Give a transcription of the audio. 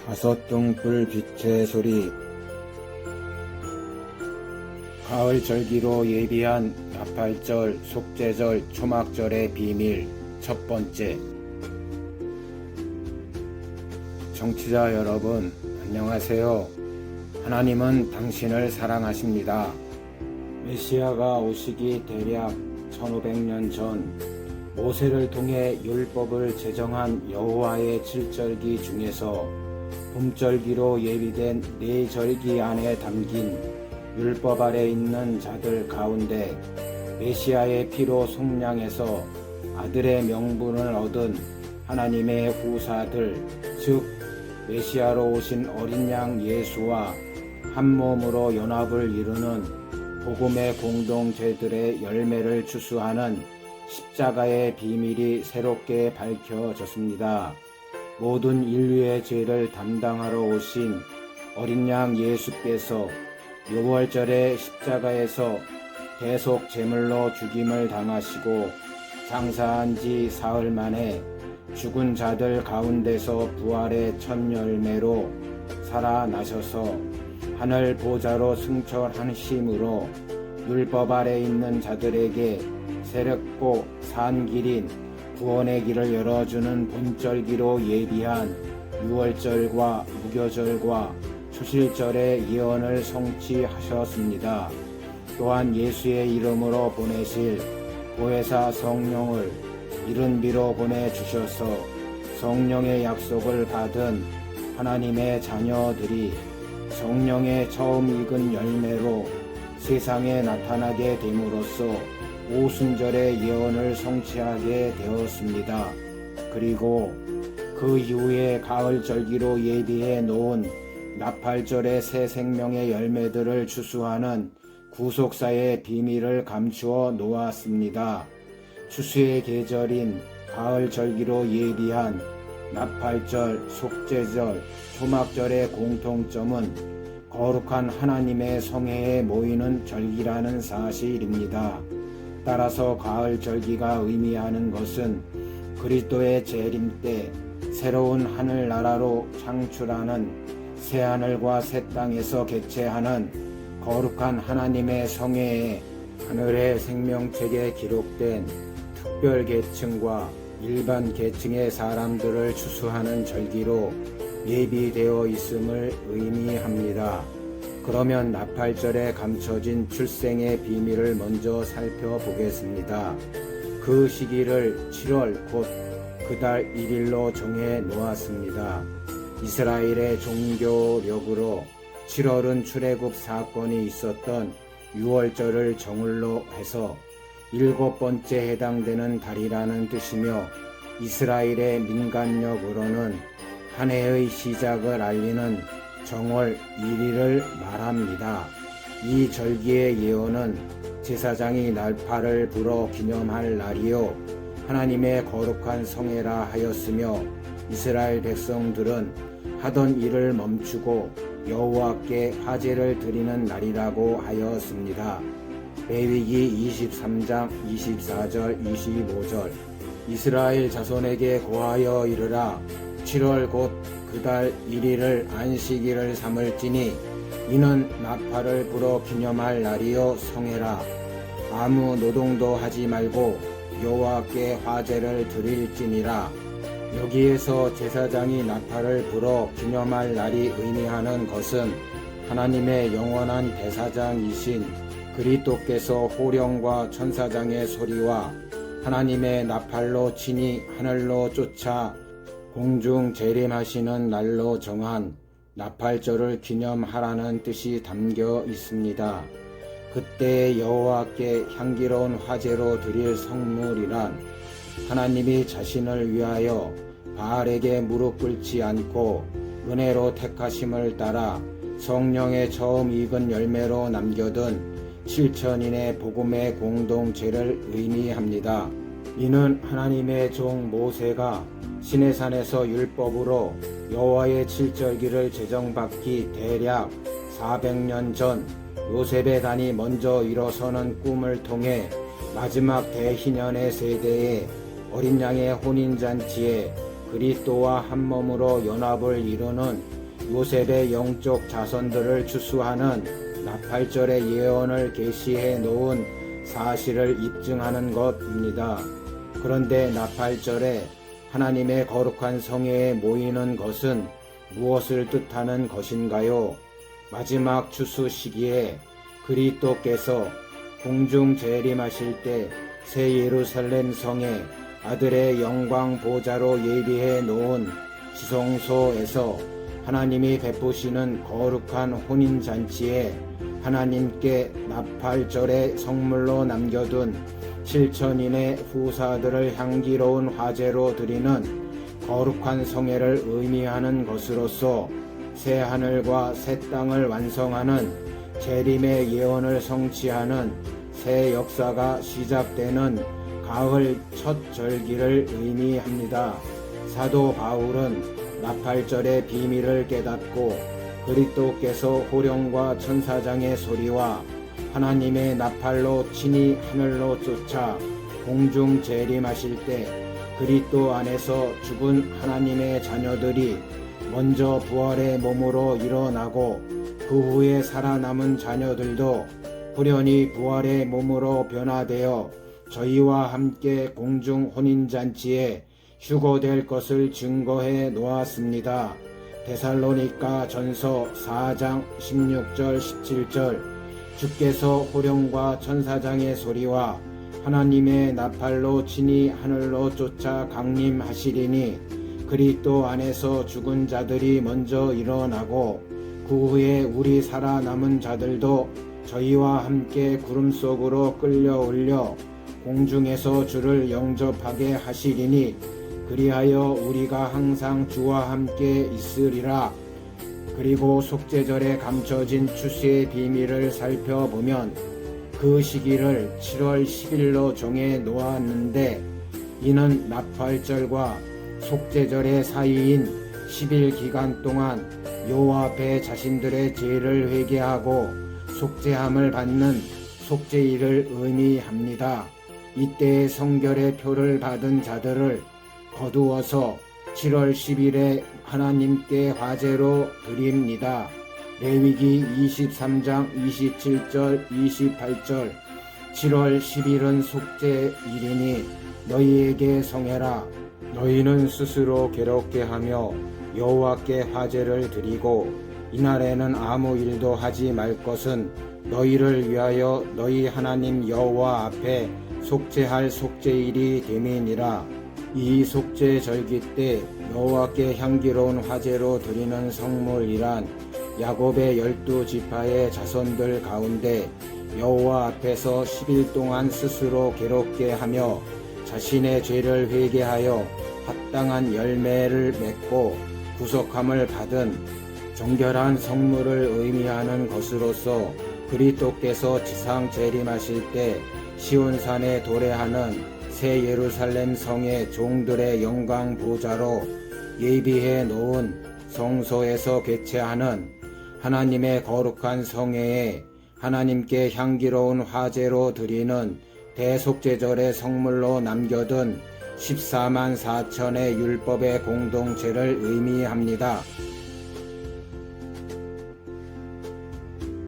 다섯 등불 빛의 소리. 가을 절기로 예비한 나팔절, 속죄절, 초막절의 비밀. 첫 번째. 청취자 여러분, 안녕하세요. 하나님은 당신을 사랑하십니다. 메시아가 오시기 대략 1500년 전 모세를 통해 율법을 제정한 여호와의 7절기 중에서 봄절기로 예비된 4절기 안에 담긴 율법 아래 있는 자들 가운데 메시아의 피로 속량해서 아들의 명분을 얻은 하나님의 후사들, 즉 메시아로 오신 어린 양 예수와 한 몸으로 연합을 이루는 복음의 공동체들의 열매를 추수하는 십자가의 비밀이 새롭게 밝혀졌습니다. 모든 인류의 죄를 담당하러 오신 어린 양 예수께서 유월절의 십자가에서 대속 제물로 죽임을 당하시고 장사한 지 사흘 만에 죽은 자들 가운데서 부활의 첫 열매로 살아나셔서 하늘 보좌로 승천하심으로 율법 아래 있는 자들에게 새롭고 산 길인 구원의 길을 열어주는 본절기로 예비한 유월절과 무교절과 초실절의 예언을 성취하셨습니다. 또한 예수의 이름으로 보내실 보혜사 성령을 이른 비로 보내주셔서 성령의 약속을 받은 하나님의 자녀들이 성령의 처음 익은 열매로 세상에 나타나게 됨으로써 오순절의 예언을 성취하게 되었습니다. 그리고 그 이후에 가을절기로 예비해 놓은 나팔절의 새 생명의 열매들을 추수하는 구속사의 비밀을 감추어 놓았습니다. 추수의 계절인 가을절기로 예비한 나팔절, 속죄절, 초막절의 공통점은 거룩한 하나님의 성회에 모이는 절기라는 사실입니다. 따라서 가을절기가 의미하는 것은 그리스도의 재림 때 새로운 하늘나라로 창출하는 새하늘과 새 땅에서 개최하는 거룩한 하나님의 성회에 하늘의 생명책에 기록된 특별 계층과 일반 계층의 사람들을 추수하는 절기로 예비되어 있음을 의미합니다. 그러면 나팔절에 감춰진 출생의 비밀을 먼저 살펴보겠습니다. 그 시기를 7월 곧 그달 1일로 정해 놓았습니다. 이스라엘의 종교력으로 7월은 출애굽 사건이 있었던 6월절을 정월로 해서 7번째 해당되는 달이라는 뜻이며 이스라엘의 민간력으로는 한 해의 시작을 알리는 정월 1일을 말합니다. 이 절기의 예언은 제사장이 나팔을 불어 기념할 날이요 하나님의 거룩한 성회라 하였으며 이스라엘 백성들은 하던 일을 멈추고 여호와께 화제를 드리는 날이라고 하였습니다. 레위기 23장 24절 25절. 이스라엘 자손에게 고하여 이르라. 7월 곧 그달 1일을 안식일을 삼을지니 이는 나팔을 불어 기념할 날이요 성회라. 아무 노동도 하지 말고 여호와께 화제를 드릴지니라. 여기에서 제사장이 나팔을 불어 기념할 날이 의미하는 것은 하나님의 영원한 대사장이신 그리스도께서 호령과 천사장의 소리와 하나님의 나팔로 친히 하늘로 쫓아 공중 재림하시는 날로 정한 나팔절을 기념하라는 뜻이 담겨 있습니다. 그때 여호와께 향기로운 화제로 드릴 성물이란 하나님이 자신을 위하여 바알에게 무릎 꿇지 않고 은혜로 택하심을 따라 성령의 처음 익은 열매로 남겨둔 7천인의 복음의 공동체를 의미합니다. 이는 하나님의 종 모세가 시내산에서 율법으로 여호와의 7절기를 제정받기 대략 400년 전 요셉의 단이 먼저 일어서는 꿈을 통해 마지막 대희년의 세대에 어린 양의 혼인잔치에 그리스도와 한 몸으로 연합을 이루는 요셉의 영적 자손들을 추수하는 나팔절의 예언을 계시해 놓은 사실을 입증하는 것입니다. 그런데 나팔절에 하나님의 거룩한 성회에 모이는 것은 무엇을 뜻하는 것인가요? 마지막 추수 시기에 그리스도께서 공중 재림하실 때 새 예루살렘 성에 아들의 영광 보좌로 예비해 놓은 지성소에서 하나님이 베푸시는 거룩한 혼인잔치에 하나님께 나팔절의 성물로 남겨둔 7천인의 후사들을 향기로운 화제로 드리는 거룩한 성회를 의미하는 것으로서 새 하늘과 새 땅을 완성하는 재림의 예언을 성취하는 새 역사가 시작되는 가을 첫 절기를 의미합니다. 사도 바울은 나팔절의 비밀을 깨닫고 그리스도께서 호령과 천사장의 소리와 하나님의 나팔로 친히 하늘로 쫓아 공중 재림하실 때 그리스도 안에서 죽은 하나님의 자녀들이 먼저 부활의 몸으로 일어나고 그 후에 살아남은 자녀들도 후련히 부활의 몸으로 변화되어 저희와 함께 공중 혼인잔치에 휴거될 것을 증거해 놓았습니다. 데살로니가 전서 4장 16절 17절 주께서 호령과 천사장의 소리와 하나님의 나팔로 친히 하늘로 쫓아 강림하시리니 그리스도 안에서 죽은 자들이 먼저 일어나고 그 후에 우리 살아남은 자들도 저희와 함께 구름 속으로 끌려 올려 공중에서 주를 영접하게 하시리니 그리하여 우리가 항상 주와 함께 있으리라. 그리고 속죄절에 감춰진 추수의 비밀을 살펴보면 그 시기를 7월 10일로 정해 놓았는데 이는 나팔절과 속죄절의 사이인 10일 기간 동안 여호와 앞에 자신들의 죄를 회개하고 속죄함을 받는 속죄일을 의미합니다. 이때 성결의 표를 받은 자들을 거두어서 7월 10일에 하나님께 화제로 드립니다. 레위기 23장 27절 28절 7월 10일은 속죄일이니 너희에게 성해라. 너희는 스스로 괴롭게 하며 여호와께 화제를 드리고 이날에는 아무 일도 하지 말 것은 너희를 위하여 너희 하나님 여호와 앞에 속죄할 속죄일이 됨이니라. 이 속죄 절기 때 여호와께 향기로운 화제로 드리는 성물이란 야곱의 12지파의 자손들 가운데 여호와 앞에서 10일 동안 스스로 괴롭게 하며 자신의 죄를 회개하여 합당한 열매를 맺고 구속함을 받은 정결한 성물을 의미하는 것으로서 그리스도께서 지상 재림하실 때 시온산에 도래하는 새 예루살렘 성의 종들의 영광 보좌로 예비해 놓은 성소에서 개최하는 하나님의 거룩한 성회에 하나님께 향기로운 화제로 드리는 대속죄절의 성물로 남겨둔 14만 4천의 율법의 공동체를 의미합니다.